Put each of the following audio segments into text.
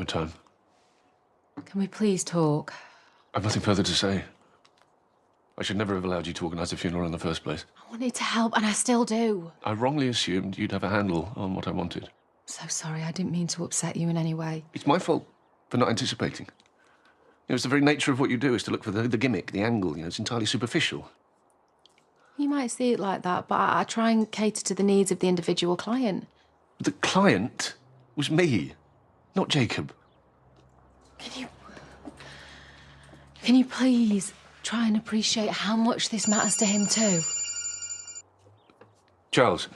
no time. Can we please talk? I've nothing further to say. I should never have allowed you to organise a funeral in the first place. I wanted to help, and I still do. I wrongly assumed you'd have a handle on what I wanted. So sorry, I didn't mean to upset you in any way. It's my fault for not anticipating. It's the very nature of what you do is to look for the gimmick, the angle. It's entirely superficial. You might see it like that, but I try and cater to the needs of the individual client. The client was me, not Jacob. Can you please try and appreciate how much this matters to him too? Charles,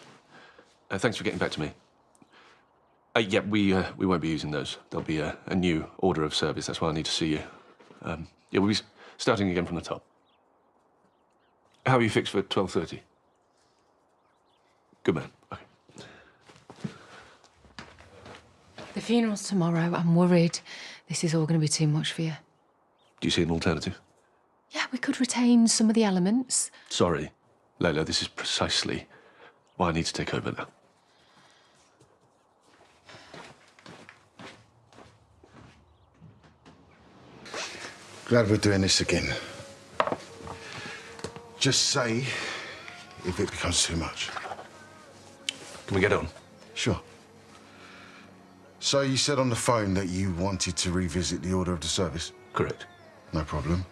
thanks for getting back to me. Yeah, we won't be using those. There'll be a new order of service. That's why I need to see you. Yeah, we'll be starting again from the top. How are you fixed for 12:30? Good man. Okay. The funeral's tomorrow. I'm worried this is all going to be too much for you. Do you see an alternative? Yeah, we could retain some of the elements. Sorry, Leyla, this is precisely why I need to take over now. Glad we're doing this again. Just say if it becomes too much. Can we get on? Sure. So you said on the phone that you wanted to revisit the order of the service? Correct. No problem.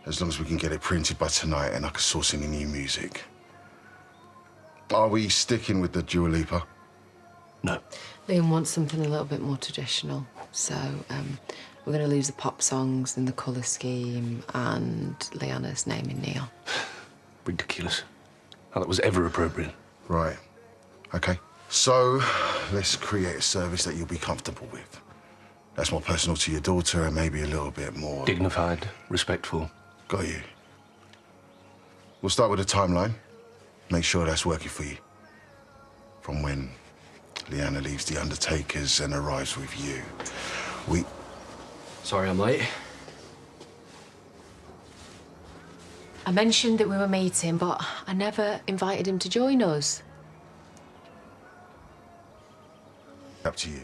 As long as we can get it printed by tonight and I can source any new music. Are we sticking with the Dua Lipa? No. Liam wants something a little bit more traditional. So, we're going to lose the pop songs and the colour scheme and Leanna's name in neon. Ridiculous. How that was ever appropriate. Right. Okay. So, let's create a service that you'll be comfortable with. That's more personal to your daughter and maybe a little bit more... Dignified, respectful. Got you. We'll start with a timeline. Make sure that's working for you. From when Leanna leaves the Undertakers and arrives with you. Sorry I'm late. I mentioned that we were meeting, but I never invited him to join us. Up to you.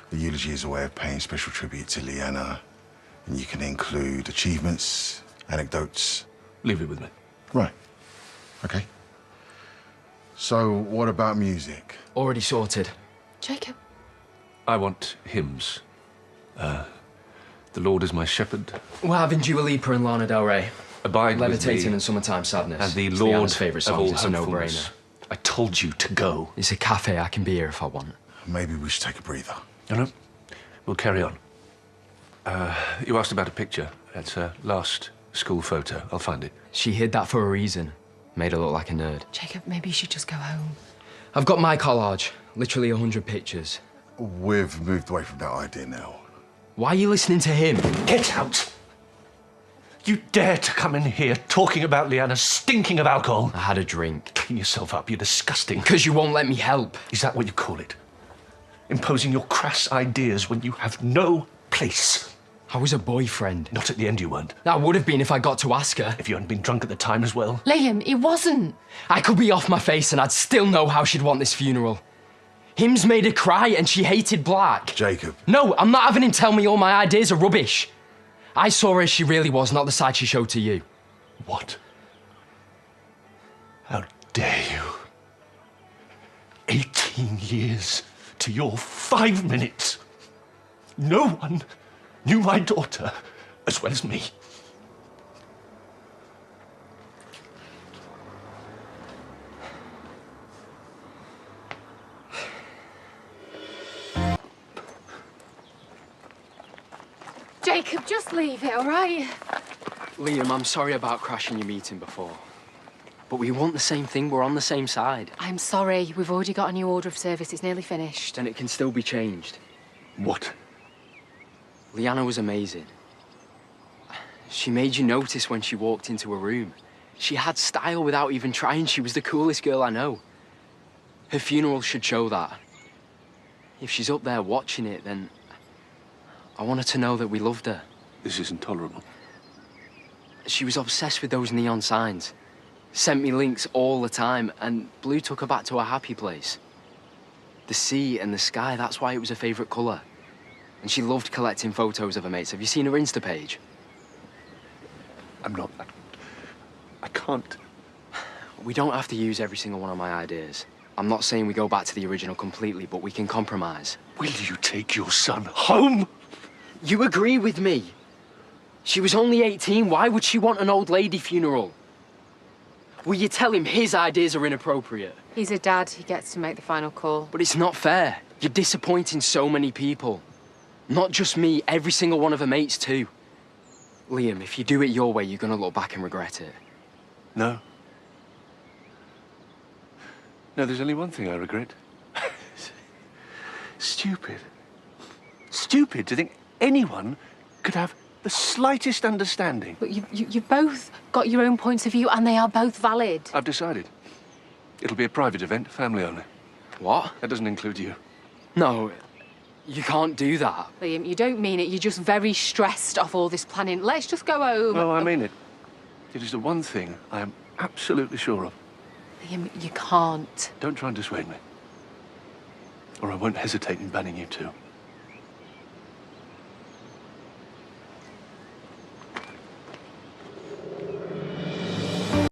The eulogy is a way of paying special tribute to Leanna, and you can include achievements, anecdotes. Leave it with me. Right. Okay. So, what about music? Already sorted. Jacob. I want hymns. The Lord is my shepherd. We're having Dua Lipa and Lana Del Rey. Abide with Levitating me, and Summertime Sadness. and the It's Lord Leanna's favourite of songs. all It's a no-brainer. hopefulness. I told you to go. It's a cafe. I can be here if I want. Maybe we should take a breather. No, we'll carry on. You asked about a picture. That's her last school photo. I'll find it. She hid that for a reason. Made her look like a nerd. Jacob, maybe you should just go home. I've got my collage. Literally 100 pictures. We've moved away from that idea now. Why are you listening to him? Get out! You dare to come in here talking about Leanna stinking of alcohol? I had a drink. Clean yourself up, you're disgusting. Because you won't let me help. Is that what you call it? Imposing your crass ideas when you have no place. I was a boyfriend. Not at the end you weren't. I would have been if I got to ask her. If you hadn't been drunk at the time as well. Liam, it wasn't. I could be off my face and I'd still know how she'd want this funeral. Hymns made her cry and she hated black. Jacob. No, I'm not having him tell me all my ideas are rubbish. I saw her as she really was, not the side she showed to you. What? How dare you? 18 years to your 5 minutes. No one knew my daughter as well as me. Jacob, just leave it, all right? Liam, I'm sorry about crashing your meeting before. But we want the same thing, we're on the same side. I'm sorry, we've already got a new order of service. It's nearly finished. Then it can still be changed. What? Leanna was amazing. She made you notice when she walked into a room. She had style without even trying. She was the coolest girl I know. Her funeral should show that. If she's up there watching it, then I want her to know that we loved her. This is intolerable. She was obsessed with those neon signs. Sent me links all the time, and blue took her back to a happy place. The sea and the sky, that's why it was her favourite colour. And she loved collecting photos of her mates. Have you seen her Insta page? I'm not... I can't... We don't have to use every single one of my ideas. I'm not saying we go back to the original completely, but we can compromise. Will you take your son home? You agree with me? She was only 18. Why would she want an old lady funeral? Will you tell him his ideas are inappropriate? He's a dad. He gets to make the final call. But it's not fair. You're disappointing so many people. Not just me, every single one of her mates too. Liam, if you do it your way, you're gonna look back and regret it. No. No, there's only one thing I regret. Stupid. Stupid to think anyone could have the slightest understanding. But you both got your own points of view, and they are both valid. I've decided. It'll be a private event, family only. What? That doesn't include you. No, you can't do that. Liam, you don't mean it. You're just very stressed off all this planning. Let's just go home. No, I mean it. It is the one thing I am absolutely sure of. Liam, you can't. Don't try and dissuade me. Or I won't hesitate in banning you too.